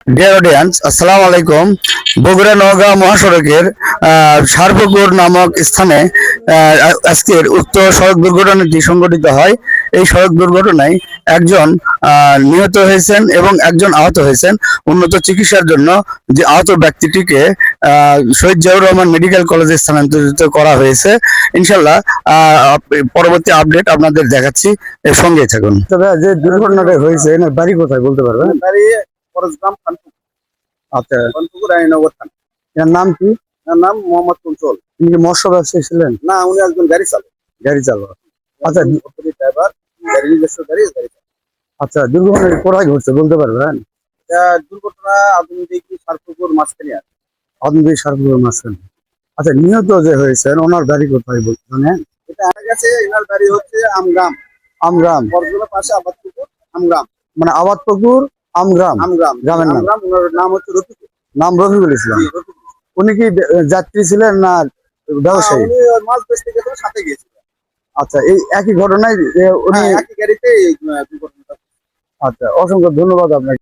Dear audience, আসসালামু আলাইকুম। বগুড়া নওগাঁ মহাসড়কের সারপুকুর নামক স্থানে আজকের উক্ত সড়ক দুর্ঘটনাটি সংঘটিত হয়। এই সড়ক দুর্ঘটনায় একজন নিহত হয়েছেন এবং একজন আহত হয়েছেন। উন্নত চিকিৎসার জন্য যে আহত ব্যক্তিটিকে শহীদ জিয়াউর রহমান মেডিকেল কলেজে স্থানান্তরিত করা হয়েছে। ইনশাল্লাহ পরবর্তী আপডেট আপনাদের দেখাচ্ছি, এর সঙ্গেই থাকুন। তবে যে দুর্ঘটনাটা হয়েছে এনার বাড়ি কোথায় বলতে পারবেন? পরশগ্রাম খানপুর। আচ্ছা, খানপুর রায়নগর থানা। এর নাম কি? এর নাম মোহাম্মদ কুঞ্চল। তিনি কি মৎস্য ব্যবসায়ী ছিলেন? না, উনি একজন গাড়ি চালক। গাড়ি চালক। আচ্ছা, ড্রাইভার, গাড়ি নিজস্ব গাড়ি গাড়ি চালক। আচ্ছা, দুর্ঘটনা কোথায় ঘটছে বলতে পারবেন? এটা দুর্ঘটনা আধুনিক দেখি সারপুকুর মাঝখানে আছে। আদমদি সারপুর মাঝখানে। আচ্ছা, নিহত যে হয়েছেন ওনার বাড়ি কোথায় বলতে জানেন? এটা আগে গেছে, এনার বাড়ি হচ্ছে আমগ্রাম। আমগ্রাম বরগুনার পাশে আবাদপুকুর আমগ্রাম। মানে আবাদপুকুর আমগ্রাম আমগ্রাম গ্রামের নাম? আমগ্রাম। ওনার নাম হচ্ছে রফিকুল। নাম রফিকুল ইসলাম। জি, রফিকুল। উনি কি যাত্রী ছিলেন না ব্যবসায়ী? উনি ওই মাছ বেচতে গেছে, সাথে গিয়েছিলেন। আচ্ছা, এই একই ঘটনায় উনি? হ্যাঁ, একই গাড়িতে এই দুর্ঘটনাটা। আচ্ছা, অসংখ্য ধন্যবাদ আপনাকে।